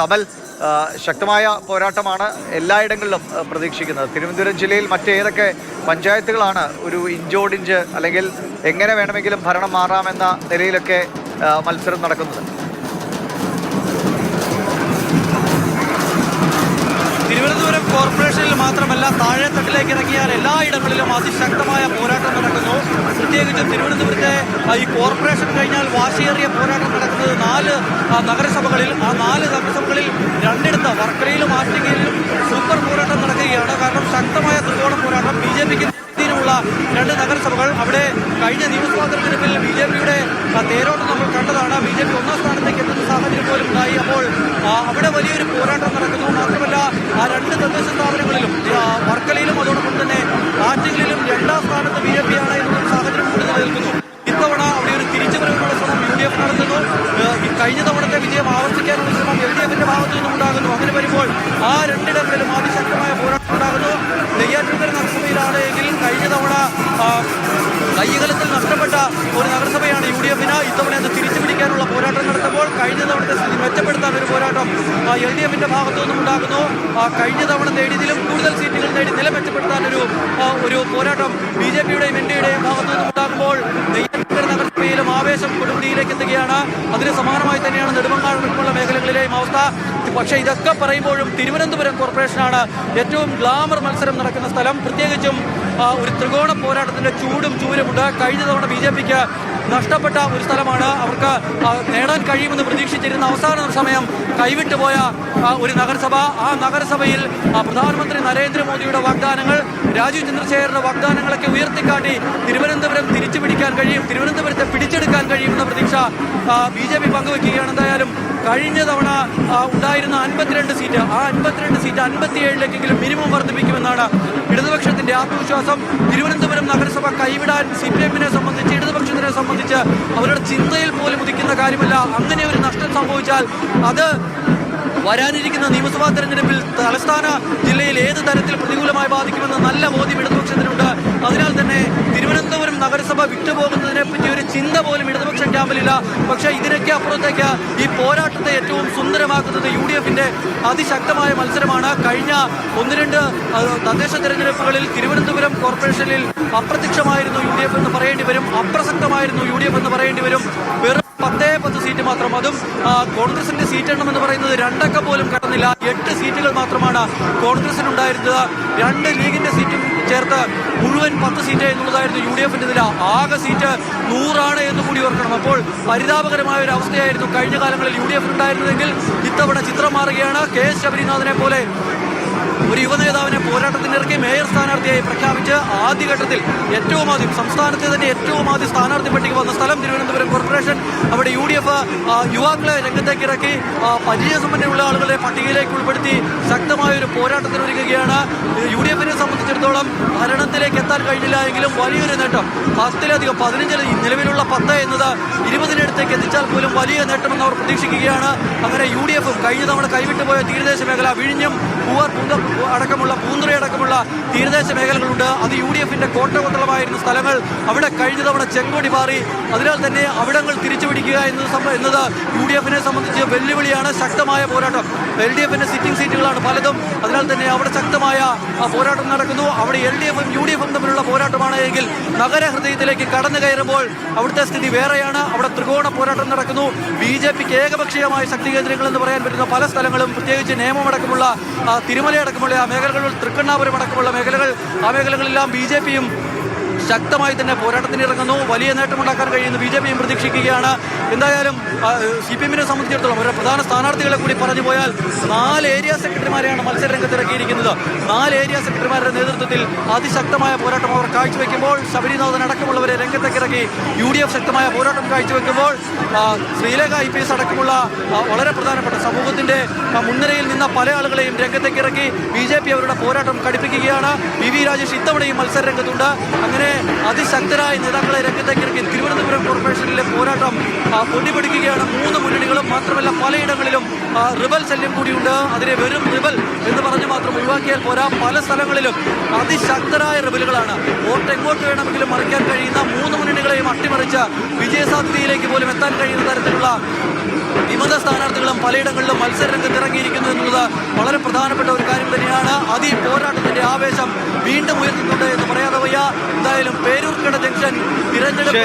അമൽ, ശക്തമായ പോരാട്ടമാണ് എല്ലായിടങ്ങളിലും പ്രതീക്ഷിക്കുന്നത്. തിരുവനന്തപുരം ജില്ലയിൽ മറ്റേതൊക്കെ പഞ്ചായത്തുകളാണ് ഒരു ഇഞ്ചോടിഞ്ച് അല്ലെങ്കിൽ എങ്ങനെ വേണമെങ്കിലും ഭരണം മാറാമെന്ന നിലയിലൊക്കെ മത്സരം നടക്കുന്നത്? തിരുവനന്തപുരം കോർപ്പറേഷനിൽ മാത്രമല്ല, താഴെത്തട്ടിലേക്ക് ഇറങ്ങിയാൽ എല്ലായിടങ്ങളിലും അതിശക്തമായ പോരാട്ടം നടക്കുന്നു. പ്രത്യേകിച്ചും തിരുവനന്തപുരത്തെ ഈ കോർപ്പറേഷൻ കഴിഞ്ഞാൽ വാശിയേറിയ പോരാട്ടം നടക്കുന്നത് 4 നഗരസഭകളിൽ. ആ 4 നഗരസഭകളിൽ രണ്ടിടത്ത് വർക്കലയിലും ആറ്റിങ്ങലിലും സൂപ്പർ പോരാട്ടം നടക്കുകയാണ്. കാരണം ശക്തമായ ത്രികോണ പോരാട്ടം. BJPക്ക് ുള്ള 2 നഗരസഭകൾ. അവിടെ കഴിഞ്ഞ നിയമസഭാ തെരഞ്ഞെടുപ്പിൽ BJPയുടെ തേരോട്ടം നമ്മൾ കണ്ടതാണ്. BJP 1ാം സ്ഥാനത്തേക്ക് എത്തുന്ന സാഹചര്യം പോലും ഉണ്ടായി. അപ്പോൾ അവിടെ വലിയൊരു പോരാട്ടം നടക്കുന്നു. മാത്രമല്ല, ആ 2 തദ്ദേശ സ്ഥാപനങ്ങളിലും വർക്കലയിലും അതോടൊപ്പം തന്നെ ആറ്റിങ്ങലിലും 2ാം സ്ഥാനത്ത് BJP ആണ് എന്നുള്ള സാഹചര്യം കൂടി നിലനിൽക്കുന്നു. ഇത്തവണ അവിടെ ഒരു തിരിച്ചുവരവിനുള്ള ശ്രമം UDF നടത്തുന്നു. കഴിഞ്ഞ തവണത്തെ വിജയം ആവർത്തിക്കാനുള്ള ശ്രമം LDFന്റെ ഭാഗത്തു നിന്നും ഉണ്ടാകുന്നു. അങ്ങനെ വരുമ്പോൾ ആ 2ഇടങ്ങളിലും അതിശക്തമായ പോരാട്ടം ഉണ്ടാകുന്നു. നെയ്യാറ്റിൻകര നഗരസഭയിലാണ് എങ്കിൽ കഴിഞ്ഞ തവണ കയ്യകലത്തിൽ നഷ്ടപ്പെട്ട ഒരു നഗരസഭയാണ് UDFന്. ഇത്തവണ അത് തിരിച്ചു പിടിക്കാനുള്ള പോരാട്ടം നടത്തുമ്പോൾ കഴിഞ്ഞ തവണത്തെ സ്ഥിതി മെച്ചപ്പെടുത്താൻ ഒരു പോരാട്ടം LDFന്റെ ഭാഗത്തു നിന്നും ഉണ്ടാകുന്നു. കഴിഞ്ഞ തവണ നേടിയതിലും കൂടുതൽ സീറ്റുകൾ നേടി നില മെച്ചപ്പെടുത്താൻ ഒരു പോരാട്ടം BJPയുടെയും NDAയുടെയും ഭാഗത്തു നിന്നും ഉണ്ടാകുമ്പോൾ നെയ്യാറ്റിൻകര നഗരസഭയിലും ആവേശം കൊടുമുടിയിലേക്ക് എത്തുകയാണ്. അതിന് സമാനമായി തന്നെയാണ് നെടുമങ്ങാടുള്ള മേഖലകളിലെയും അവസ്ഥ. പക്ഷേ ഇതൊക്കെ പറയുമ്പോഴും തിരുവനന്തപുരം കോർപ്പറേഷനാണ് ഏറ്റവും ഗ്ലാമർ മത്സരം നടക്കുന്ന സ്ഥലം. പ്രത്യേകിച്ചും ഒരു ത്രികോണ പോരാട്ടത്തിന്റെ ചൂടും ചൂരുമുണ്ട്. കഴിഞ്ഞ തവണ BJPക്ക് നഷ്ടപ്പെട്ട ഒരു സ്ഥലമാണ്. അവർക്ക് നേടാൻ കഴിയുമെന്ന് പ്രതീക്ഷിച്ചിരുന്ന അവസാന സമയം കൈവിട്ടുപോയ ഒരു നഗരസഭ. ആ നഗരസഭയിൽ പ്രധാനമന്ത്രി നരേന്ദ്രമോദിയുടെ വാഗ്ദാനങ്ങൾ, രാജീവ് ചന്ദ്രശേഖറിന്റെ വാഗ്ദാനങ്ങളൊക്കെ ഉയർത്തിക്കാട്ടി തിരുവനന്തപുരം തിരിച്ചു പിടിക്കാൻ കഴിയും, തിരുവനന്തപുരത്തെ പിടിച്ചെടുക്കാൻ കഴിയുമെന്ന പ്രതീക്ഷ BJP പങ്കുവെക്കുകയാണ്. എന്തായാലും കഴിഞ്ഞ തവണ ഉണ്ടായിരുന്ന 52 സീറ്റ്, ആ 52 സീറ്റ് 57ലേക്കെങ്കിലും മിനിമം വർദ്ധിപ്പിക്കുമെന്നാണ് ഇടതുപക്ഷത്തിന്റെ ആത്മവിശ്വാസം. തിരുവനന്തപുരം നഗരസഭ കൈവിടാൻ CPMനെ സംബന്ധിച്ച്, ഇടതുപക്ഷത്തിനെ സംബന്ധിച്ച് അവരുടെ ചിന്തയിൽ പോലും ഉദിക്കുന്ന കാര്യമല്ല. അങ്ങനെ ഒരു നഷ്ടം സംഭവിച്ചാൽ അത് വരാനിരിക്കുന്ന നിയമസഭാ തെരഞ്ഞെടുപ്പിൽ തലസ്ഥാന ജില്ലയിൽ ഏത് തരത്തിൽ പ്രതികൂലമായി ബാധിക്കുമെന്ന് നല്ല ബോധ്യം ഇടതുപക്ഷത്തിനുണ്ട്. അതിനാൽ തന്നെ തിരുവനന്തപുരം നഗരസഭ വിട്ടുപോകുന്നതിനെ പറ്റി ഒരു ചിന്ത പോലും ഇടതുപക്ഷ ക്യാമ്പിലില്ല. പക്ഷേ ഇതിനൊക്കെ അപ്പുറത്തേക്ക് ഈ പോരാട്ടത്തെ ഏറ്റവും സുന്ദരമാക്കുന്നത് UDFന്റെ അതിശക്തമായ മത്സരമാണ്. കഴിഞ്ഞ 1-2 തദ്ദേശ തെരഞ്ഞെടുപ്പുകളിൽ തിരുവനന്തപുരം കോർപ്പറേഷനിൽ അപ്രത്യക്ഷമായിരുന്നു UDF എന്ന് പറയേണ്ടി വരും, അപ്രസക്തമായിരുന്നു UDF എന്ന് പറയേണ്ടി വരും. വെറും 10 സീറ്റ് മാത്രം, അതും കോൺഗ്രസിന്റെ സീറ്റ് എണ്ണം എന്ന് പറയുന്നത് 2 അക്കം പോലും കടന്നില്ല. 8 സീറ്റുകൾ മാത്രമാണ് കോൺഗ്രസിനുണ്ടായിരുന്നത്. 2 ലീഗിന്റെ സീറ്റും ചേർത്ത് മുഴുവൻ 10 സീറ്റ് എന്നുള്ളതായിരുന്നു UDFന്റെ നില. ആകെ സീറ്റ് 100 എന്ന് കൂടി ഓർക്കണം. അപ്പോൾ പരിതാപകരമായ ഒരു അവസ്ഥയായിരുന്നു കഴിഞ്ഞ കാലങ്ങളിൽ UDF ഉണ്ടായിരുന്നതെങ്കിൽ ഇത്തവണ ചിത്രം മാറുകയാണ്. KS ശബരിനാഥനെ പോലെ ഒരു യുവനേതാവിനെ പോരാട്ടത്തിനിറക്കി മേയർ സ്ഥാനാർത്ഥിയായി പ്രഖ്യാപിച്ച് ആദ്യഘട്ടത്തിൽ ഏറ്റവും ആദ്യം സംസ്ഥാനത്തെ തന്നെ ഏറ്റവും ആദ്യം സ്ഥാനാർത്ഥി പട്ടിക വന്ന സ്ഥലം തിരുവനന്തപുരം കോർപ്പറേഷൻ. അവിടെ UDF യുവാക്കളെ രംഗത്തേക്ക് ഇറക്കി പരിചയസമ്പന്നമുള്ള ആളുകളെ പട്ടികയിലേക്ക് ഉൾപ്പെടുത്തി ശക്തമായൊരു പോരാട്ടത്തിനൊരുങ്ങുകയാണ്. UDFനെ സംബന്ധിച്ചിടത്തോളം ഭരണത്തിലേക്ക് എത്താൻ കഴിഞ്ഞില്ല എങ്കിലും വലിയൊരു നേട്ടം, 10-ലധികം 15 നിലവിലുള്ള 10 എന്നത് 20-നടുത്തേക്ക് എത്തിച്ചാൽ പോലും വലിയ നേട്ടമെന്ന് അവർ പ്രതീക്ഷിക്കുകയാണ്. അങ്ങനെ UDFും കഴിഞ്ഞ തവണ കൈവിട്ടുപോയ തീരദേശ മേഖല വിഴിഞ്ഞം, അടക്കമുള്ള പൂന്തുറ അടക്കമുള്ള തീരദേശ മേഖലകളുണ്ട്. അത് UDFന്റെ കോട്ടകൊത്തളമായിരുന്ന സ്ഥലങ്ങൾ. അവിടെ കഴിഞ്ഞ തവണ ചെങ്കൊടി പാറി. അതിനാൽ തന്നെ അവിടങ്ങൾ തിരിച്ചുപിടിക്കുക എന്നത് UDFനെ സംബന്ധിച്ച് വെല്ലുവിളിയാണ്. ശക്തമായ പോരാട്ടം. LDFന്റെ സിറ്റിംഗ് സീറ്റുകളാണ് പലതും. അതിനാൽ തന്നെ അവിടെ ശക്തമായ പോരാട്ടം നടക്കുന്നു. അവിടെ LDFും UDFും തമ്മിലുള്ള പോരാട്ടമാണ് എങ്കിൽ നഗരഹൃദയത്തിലേക്ക് കടന്നു കയറുമ്പോൾ അവിടുത്തെ സ്ഥിതി വേറെയാണ്. അവിടെ ത്രികോണ പോരാട്ടം നടക്കുന്നു. BJPക്ക് ഏകപക്ഷീയമായ ശക്തി കേന്ദ്രങ്ങൾ എന്ന് പറയാൻ പറ്റുന്ന പല സ്ഥലങ്ങളും, പ്രത്യേകിച്ച് നേമമടക്കമുള്ള തിരുമലയടക്കമുള്ള ആ മേഖലകൾ, തൃക്കണ്ണാപുരം അടക്കമുള്ള മേഖലകൾ, ആ മേഖലകളെല്ലാം BJPയും ശക്തമായി തന്നെ പോരാട്ടത്തിന് ഇറങ്ങുന്നു. വലിയ നേട്ടമുണ്ടാക്കാൻ കഴിയുന്നു BJPയും പ്രതീക്ഷിക്കുകയാണ്. എന്തായാലും CPMനെ സംബന്ധിച്ചിടത്തോളം ഒരു പ്രധാന സ്ഥാനാർത്ഥികളെ കൂടി പറഞ്ഞു പോയാൽ 4 ഏരിയ സെക്രട്ടറിമാരെയാണ് മത്സര രംഗത്തിറക്കിയിരിക്കുന്നത്. 4 ഏരിയ സെക്രട്ടറിമാരുടെ നേതൃത്വത്തിൽ അതിശക്തമായ പോരാട്ടം അവർ കാഴ്ചവെക്കുമ്പോൾ, ശബരിനാഥൻ അടക്കമുള്ളവരെ രംഗത്തേക്കിറക്കി UDF ശക്തമായ പോരാട്ടം കാഴ്ചവെക്കുമ്പോൾ, ശ്രീലേഖ IPS അടക്കമുള്ള വളരെ പ്രധാനപ്പെട്ട സമൂഹത്തിന്റെ മുൻനിരയിൽ നിന്ന പല ആളുകളെയും രംഗത്തേക്ക് ഇറക്കി BJP അവരുടെ പോരാട്ടം കടുപ്പിക്കുകയാണ്. PV രാജേഷ് ഇത്തവണയും മത്സര രംഗത്തുണ്ട്. അങ്ങനെ അതിശക്തരായ നേതാക്കളെ രംഗത്തേക്ക് ഇറക്കി തിരുവനന്തപുരം കോർപ്പറേഷനിലെ പോരാട്ടം പൊടിപിടിക്കുകയാണ് മൂന്ന് മുന്നണികളും. മാത്രമല്ല പലയിടങ്ങളിലും റിബൽ ശല്യം കൂടിയുണ്ട്. അതിനെ വെറും റിബൽ എന്ന് പറഞ്ഞ് മാത്രം ഒഴിവാക്കിയാൽ പോരാ, പല സ്ഥലങ്ങളിലും അതിശക്തരായ റിബലുകളാണ്. വോട്ട് എങ്ങോട്ട് വേണമെങ്കിലും മറിക്കാൻ കഴിയുന്ന മൂന്ന് മുന്നണികളെയും അട്ടിമറിച്ച് വിജയസാധ്യതയിലേക്ക് പോലും എത്താൻ കഴിയുന്ന തരത്തിലുള്ള വിമത സ്ഥാനാർത്ഥികളും പലയിടങ്ങളിലും മത്സരരംഗത്ത് ഇറങ്ങിയിരിക്കുന്നു എന്നുള്ളത് വളരെ പ്രധാനപ്പെട്ട ഒരു കാര്യം തന്നെയാണ്. അത് ഈ പോരാട്ടത്തിന്റെ ആവേശം വീണ്ടും ഉയർത്തുന്നുണ്ട് എന്ന് പറയാതെ വയ്യ. എന്തായാലും പേരൂർക്കട ജംഗ്ഷൻ തിരഞ്ഞെടുപ്പ്